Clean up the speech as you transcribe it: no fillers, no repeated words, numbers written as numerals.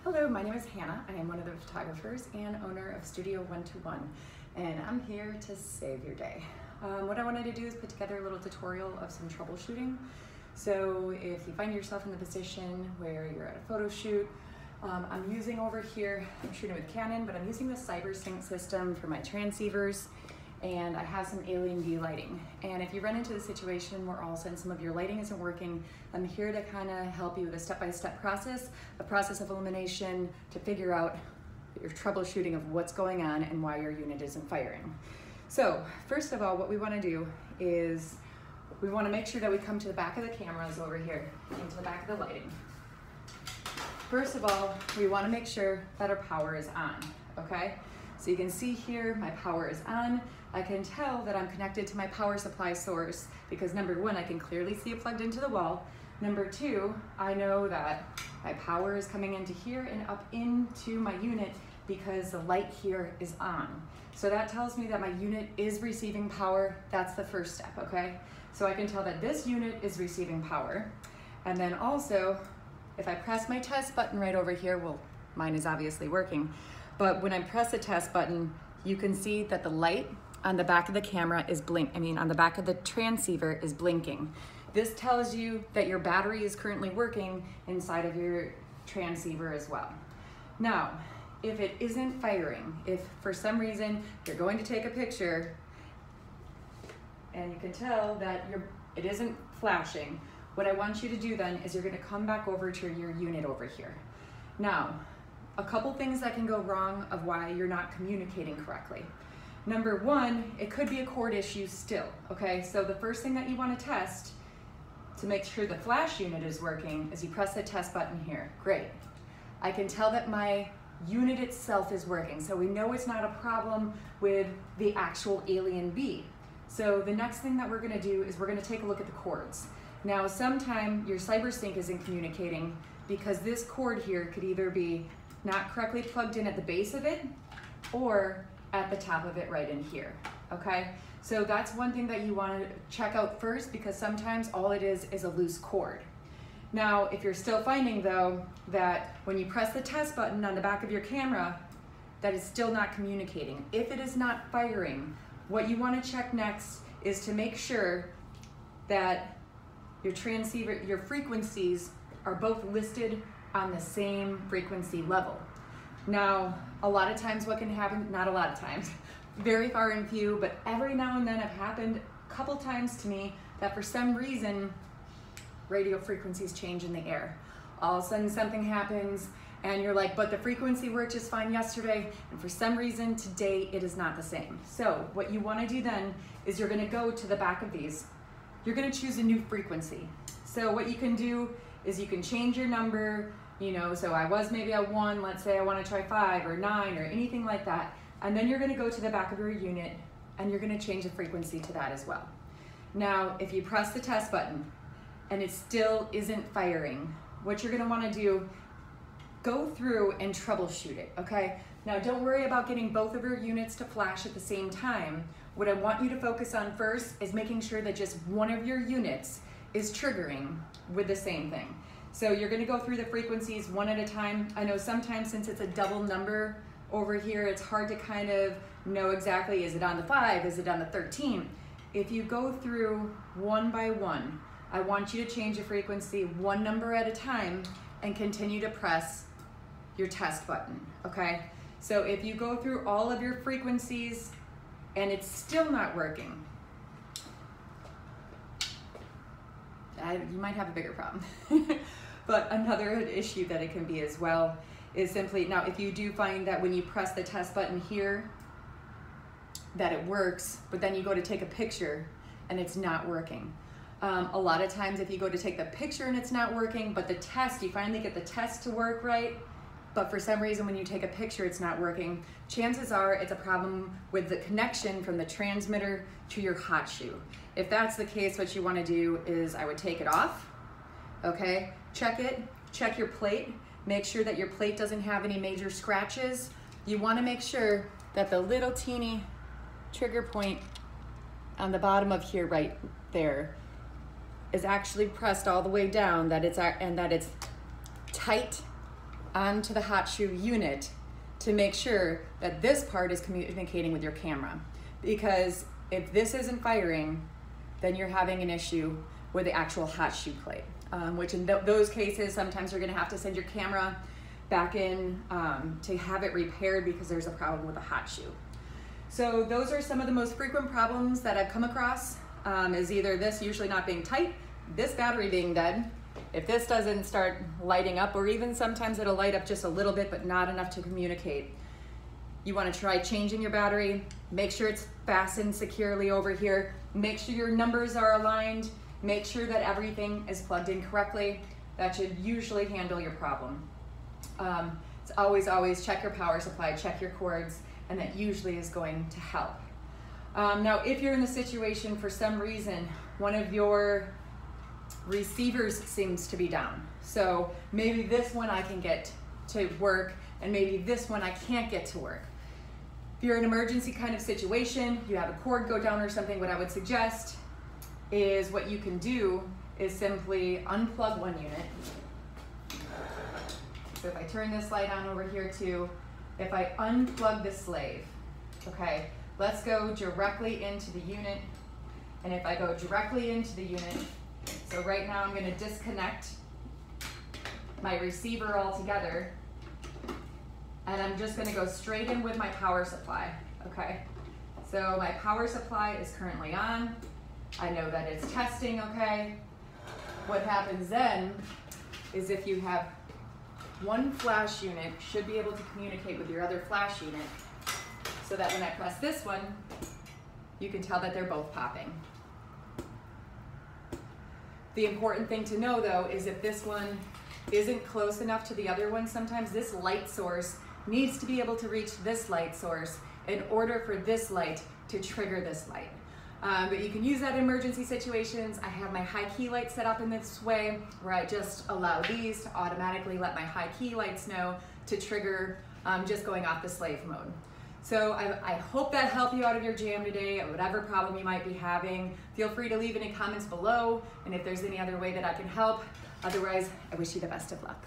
Hello, my name is Hannah. I am one of the photographers and owner of Studio 121, and I'm here to save your day. What I wanted to do is put together a little tutorial of some troubleshooting. So if you find yourself in the position where you're at a photo shoot, I'm using over here, I'm shooting with Canon, but I'm using the CyberSync system for my transceivers, and I have some alien view lighting. And if you run into the situation where all of a sudden some of your lighting isn't working, I'm here to kind of help you with a step-by-step process, a process of elimination to figure out your troubleshooting of what's going on and why your unit isn't firing. So first of all, what we want to do is we want to make sure that we come to the back of the cameras over here, into the back of the lighting. First of all, we want to make sure that our power is on, okay? So you can see here, my power is on. I can tell that I'm connected to my power supply source because number one, I can clearly see it plugged into the wall. Number two, I know that my power is coming into here and up into my unit because the light here is on. So that tells me that my unit is receiving power. That's the first step, okay? So I can tell that this unit is receiving power. And then also, if I press my test button right over here, well, mine is obviously working, but when I press the test button, you can see that the light on the back of the camera is on the back of the transceiver is blinking. This tells you that your battery is currently working inside of your transceiver as well. Now, if it isn't firing, if for some reason you're going to take a picture and you can tell that it isn't flashing, what I want you to do then is you're gonna come back over to your unit over here. Now, a couple things that can go wrong of why you're not communicating correctly. Number one, it could be a cord issue still, okay? So the first thing that you wanna test to make sure the flash unit is working is you press the test button here. Great. I can tell that my unit itself is working, so we know it's not a problem with the actual alien bee. So the next thing that we're gonna do is we're gonna take a look at the cords. Now, sometime your CyberSync isn't communicating because this cord here could either be not correctly plugged in at the base of it or at the top of it right in here, okay? So that's one thing that you wanna check out first because sometimes all it is a loose cord. Now, if you're still finding though that when you press the test button on the back of your camera, that it's still not communicating. If it is not firing, what you wanna check next is to make sure that your transceiver, your frequencies are both listed on the same frequency level. Now, a lot of times what can happen, not a lot of times, very far and few, but every now and then it happened a couple times to me that for some reason, radio frequencies change in the air. All of a sudden something happens and you're like, but the frequency worked just fine yesterday, and for some reason today it is not the same. So what you wanna do then is you're gonna go to the back of these. You're gonna choose a new frequency. So what you can do is you can change your number, so I was maybe at 1, let's say I wanna try 5 or 9 or anything like that. And then you're gonna go to the back of your unit and you're gonna change the frequency to that as well. Now, if you press the test button and it still isn't firing, what you're gonna wanna do, go through and troubleshoot it, okay? Now, don't worry about getting both of your units to flash at the same time. What I want you to focus on first is making sure that just one of your units is triggering with the same thing. So you're gonna go through the frequencies one at a time. I know sometimes since it's a double number over here, it's hard to kind of know exactly, is it on the 5, is it on the 13? If you go through one by one, I want you to change the frequency one number at a time and continue to press your test button, okay? So if you go through all of your frequencies and it's still not working, you might have a bigger problem. But another issue that it can be as well is simply, now if you do find that when you press the test button here, that it works, but then you go to take a picture and it's not working. A lot of times if you go to take the picture and it's not working, but the test, you finally get the test to work right, but for some reason when you take a picture it's not working, chances are it's a problem with the connection from the transmitter to your hot shoe. If that's the case, what you want to do is I would take it off, okay? Check it, check your plate, make sure that your plate doesn't have any major scratches. You want to make sure that the little teeny trigger point on the bottom of here right there is actually pressed all the way down, and that it's tight onto the hot shoe unit to make sure that this part is communicating with your camera. Because if this isn't firing, then you're having an issue with the actual hot shoe plate, which in those cases, sometimes you're gonna have to send your camera back in to have it repaired because there's a problem with the hot shoe. So those are some of the most frequent problems that I've come across, is either this usually not being tight, this battery being dead, if this doesn't start lighting up, or even sometimes it'll light up just a little bit but not enough to communicate. You want to try changing your battery, make sure it's fastened securely over here, make sure your numbers are aligned, make sure that everything is plugged in correctly. That should usually handle your problem. It's always check your power supply, check your cords, and that usually is going to help. Now, if you're in the situation for some reason, one of your receivers seems to be down. So maybe this one I can get to work and maybe this one I can't get to work. If you're in an emergency kind of situation, you have a cord go down or something, what I would suggest is what you can do is simply unplug one unit. So if I turn this light on over here too, if I unplug the slave, okay, let's go directly into the unit. And if I go directly into the unit, so right now I'm gonna disconnect my receiver altogether, and I'm just gonna go straight in with my power supply, okay? So my power supply is currently on. I know that it's testing, okay? What happens then is if you have one flash unit, should be able to communicate with your other flash unit, so that when I press this one, you can tell that they're both popping. The important thing to know though is if this one isn't close enough to the other one, sometimes this light source needs to be able to reach this light source in order for this light to trigger this light. But you can use that in emergency situations. I have my high key light set up in this way where I just allow these to automatically let my high key lights know to trigger just going off the slave mode. So I hope that helped you out of your jam today, whatever problem you might be having. Feel free to leave any comments below, and if there's any other way that I can help. Otherwise, I wish you the best of luck.